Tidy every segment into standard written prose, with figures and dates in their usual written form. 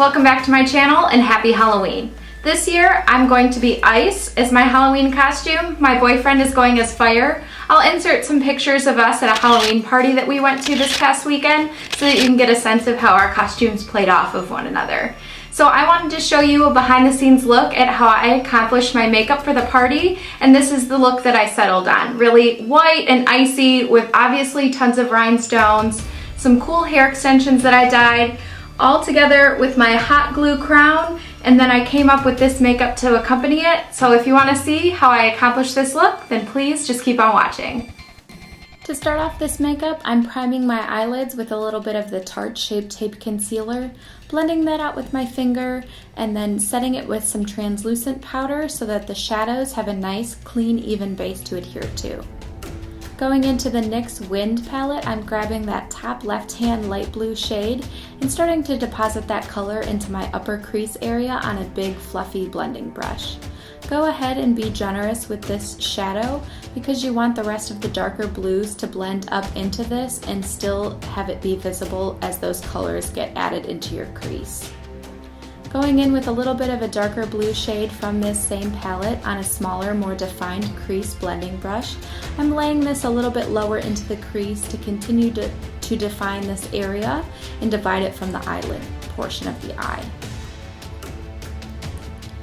welcome back to my channel and happy Halloween. This year I'm going to be Ice as my Halloween costume. My boyfriend is going as Fire. I'll insert some pictures of us at a Halloween party that we went to this past weekend so that you can get a sense of how our costumes played off of one another. So I wanted to show you a behind the scenes look at how I accomplished my makeup for the party, and this is the look that I settled on. Really white and icy with obviously tons of rhinestones, some cool hair extensions that I dyed, all together with my hot glue crown, and then I came up with this makeup to accompany it. So if you want to see how I accomplished this look, then please just keep on watching. To start off this makeup, I'm priming my eyelids with a little bit of the Tarte Shape Tape Concealer, blending that out with my finger, and then setting it with some translucent powder so that the shadows have a nice, clean, even base to adhere to. Going into the NYX Wind palette, I'm grabbing that top left-hand light blue shade and starting to deposit that color into my upper crease area on a big, fluffy blending brush. Go ahead and be generous with this shadow because you want the rest of the darker blues to blend up into this and still have it be visible as those colors get added into your crease. Going in with a little bit of a darker blue shade from this same palette on a smaller, more defined crease blending brush, I'm laying this a little bit lower into the crease to continue to define this area and divide it from the eyelid portion of the eye.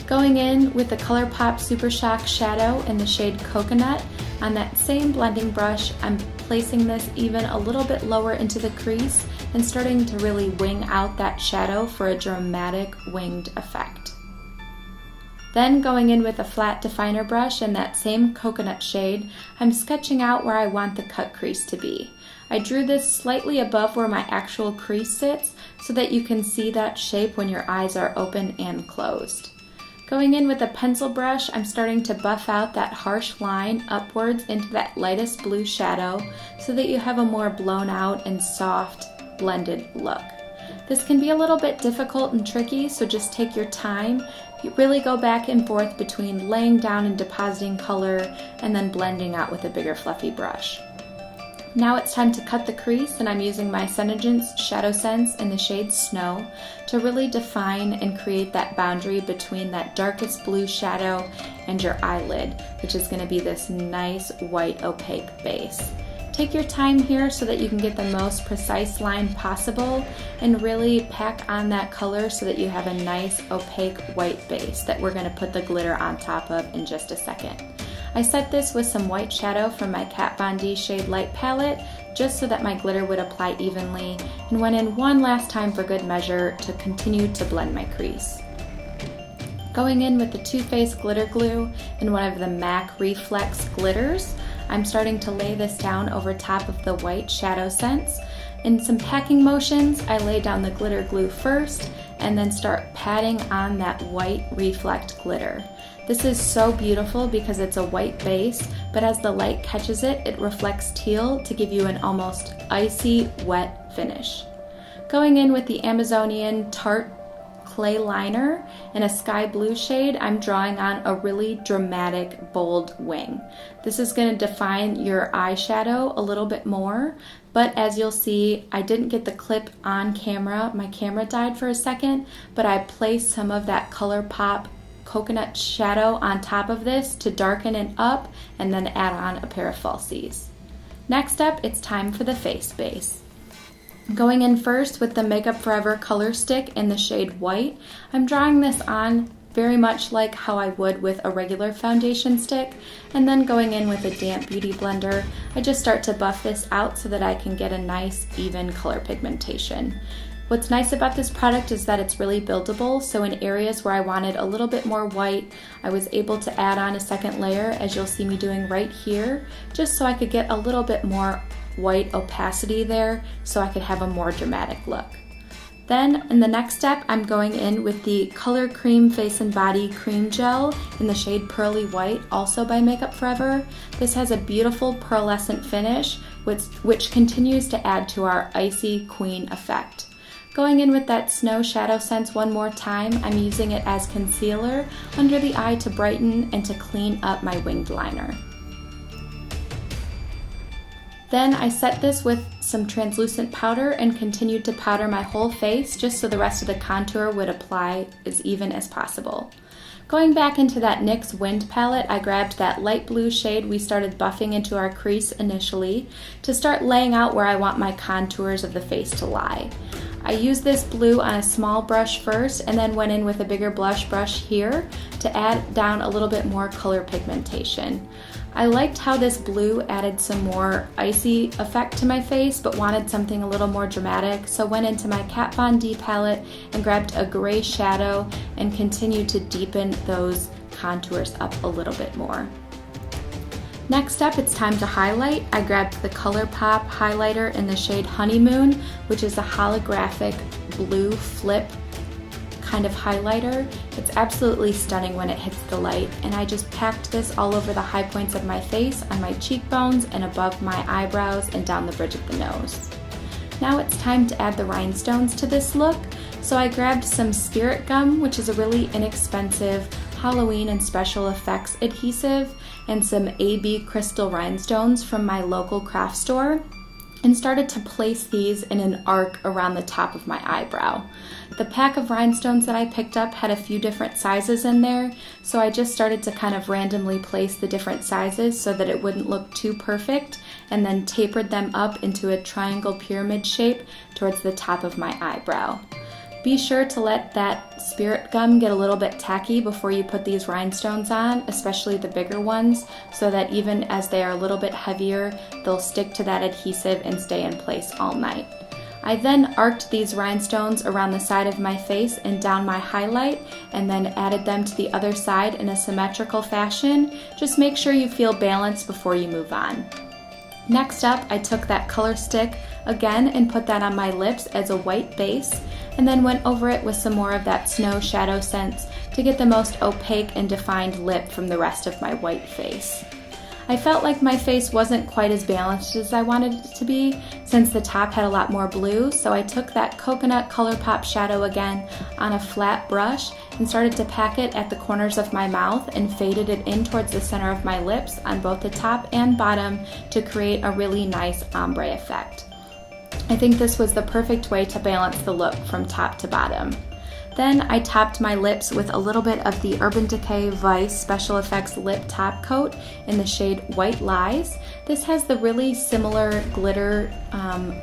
Going in with the Colourpop Super Shock shadow in the shade Coconut, on that same blending brush, I'm placing this even a little bit lower into the crease and starting to really wing out that shadow for a dramatic winged effect. Then going in with a flat definer brush in that same Coconut shade, I'm sketching out where I want the cut crease to be. I drew this slightly above where my actual crease sits so that you can see that shape when your eyes are open and closed. Going in with a pencil brush, I'm starting to buff out that harsh line upwards into that lightest blue shadow so that you have a more blown out and soft blended look. This can be a little bit difficult and tricky, so just take your time. You really go back and forth between laying down and depositing color and then blending out with a bigger fluffy brush. Now it's time to cut the crease, and I'm using my SENEGENCE Shadow Sense in the shade Snow to really define and create that boundary between that darkest blue shadow and your eyelid, which is going to be this nice white opaque base. Take your time here so that you can get the most precise line possible and really pack on that color so that you have a nice opaque white base that we're going to put the glitter on top of in just a second. I set this with some white shadow from my Kat Von D Shade Light palette just so that my glitter would apply evenly, and went in one last time for good measure to continue to blend my crease. Going in with the Too Faced Glitter Glue and one of the MAC Reflex glitters, I'm starting to lay this down over top of the white Shadow Sense. In some packing motions, I lay down the glitter glue first and then start patting on that white Reflect glitter. This is so beautiful because it's a white base, but as the light catches it, it reflects teal to give you an almost icy, wet finish. Going in with the Amazonian Tarte Clay Liner in a sky blue shade, I'm drawing on a really dramatic, bold wing. This is going to define your eyeshadow a little bit more, but as you'll see, I didn't get the clip on camera. My camera died for a second, but I placed some of that Colourpop Coconut shadow on top of this to darken it up and then add on a pair of falsies. Next up, it's time for the face base. Going in first with the Makeup Forever color stick in the shade White, I'm drawing this on very much like how I would with a regular foundation stick, and then going in with a damp beauty blender, I just start to buff this out so that I can get a nice even color pigmentation. What's nice about this product is that it's really buildable, so in areas where I wanted a little bit more white, I was able to add on a second layer, as you'll see me doing right here, just so I could get a little bit more white opacity there so I could have a more dramatic look. Then in the next step, I'm going in with the Color Cream Face and Body Cream Gel in the shade Pearly White, also by Makeup Forever. This has a beautiful pearlescent finish, which continues to add to our icy queen effect. Going in with that Snow Shadow Sense one more time, I'm using it as concealer under the eye to brighten and to clean up my winged liner. Then I set this with some translucent powder and continued to powder my whole face just so the rest of the contour would apply as even as possible. Going back into that NYX Wind palette, I grabbed that light blue shade we started buffing into our crease initially to start laying out where I want my contours of the face to lie. I used this blue on a small brush first and then went in with a bigger blush brush here to add down a little bit more color pigmentation. I liked how this blue added some more icy effect to my face, but wanted something a little more dramatic, so went into my Kat Von D palette and grabbed a gray shadow and continued to deepen those contours up a little bit more. Next up, it's time to highlight. I grabbed the Colourpop highlighter in the shade Honeymoon, which is a holographic blue flip kind of highlighter. It's absolutely stunning when it hits the light, and I just packed this all over the high points of my face, on my cheekbones, and above my eyebrows and down the bridge of the nose. Now it's time to add the rhinestones to this look, so I grabbed some Spirit Gum, which is a really inexpensive Halloween and special effects adhesive, and some AB crystal rhinestones from my local craft store, and started to place these in an arc around the top of my eyebrow. The pack of rhinestones that I picked up had a few different sizes in there, so I just started to kind of randomly place the different sizes so that it wouldn't look too perfect, and then tapered them up into a triangle pyramid shape towards the top of my eyebrow. Be sure to let that Spirit Gum get a little bit tacky before you put these rhinestones on, especially the bigger ones, so that even as they are a little bit heavier, they'll stick to that adhesive and stay in place all night. I then arced these rhinestones around the side of my face and down my highlight, and then added them to the other side in a symmetrical fashion. Just make sure you feel balanced before you move on. Next up, I took that color stick again and put that on my lips as a white base, and then went over it with some more of that Snow Shadow Sense to get the most opaque and defined lip from the rest of my white face. I felt like my face wasn't quite as balanced as I wanted it to be since the top had a lot more blue, so I took that Coconut Colourpop shadow again on a flat brush and started to pack it at the corners of my mouth and faded it in towards the center of my lips on both the top and bottom to create a really nice ombre effect. I think this was the perfect way to balance the look from top to bottom. Then I topped my lips with a little bit of the Urban Decay Vice Special Effects Lip Top Coat in the shade White Lies. This has the really similar glitter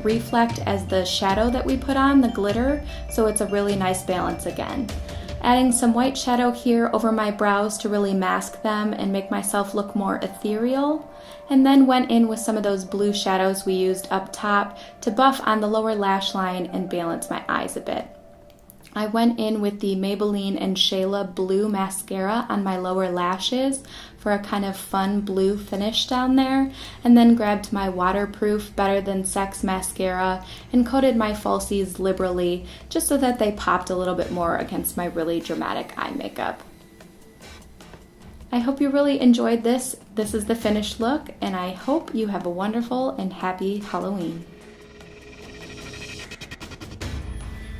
reflect as the shadow that we put on, the glitter, so it's a really nice balance again. Adding some white shadow here over my brows to really mask them and make myself look more ethereal, and then went in with some of those blue shadows we used up top to buff on the lower lash line and balance my eyes a bit. I went in with the MaybellineXShayla blue mascara on my lower lashes for a kind of fun blue finish down there, and then grabbed my waterproof Better Than Sex mascara and coated my falsies liberally just so that they popped a little bit more against my really dramatic eye makeup. I hope you really enjoyed this. This is the finished look, and I hope you have a wonderful and happy Halloween.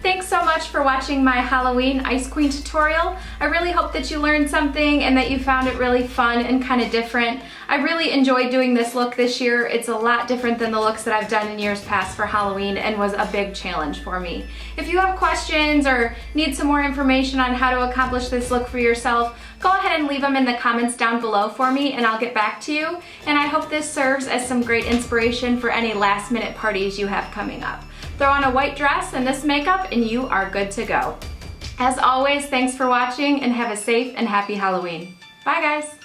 Thanks so much for watching my Halloween Ice Queen tutorial. I really hope that you learned something and that you found it really fun and kind of different. I really enjoyed doing this look this year. It's a lot different than the looks that I've done in years past for Halloween and was a big challenge for me. If you have questions or need some more information on how to accomplish this look for yourself, go ahead and leave them in the comments down below for me and I'll get back to you. And I hope this serves as some great inspiration for any last minute parties you have coming up. Throw on a white dress and this makeup and you are good to go. As always, thanks for watching and have a safe and happy Halloween. Bye guys!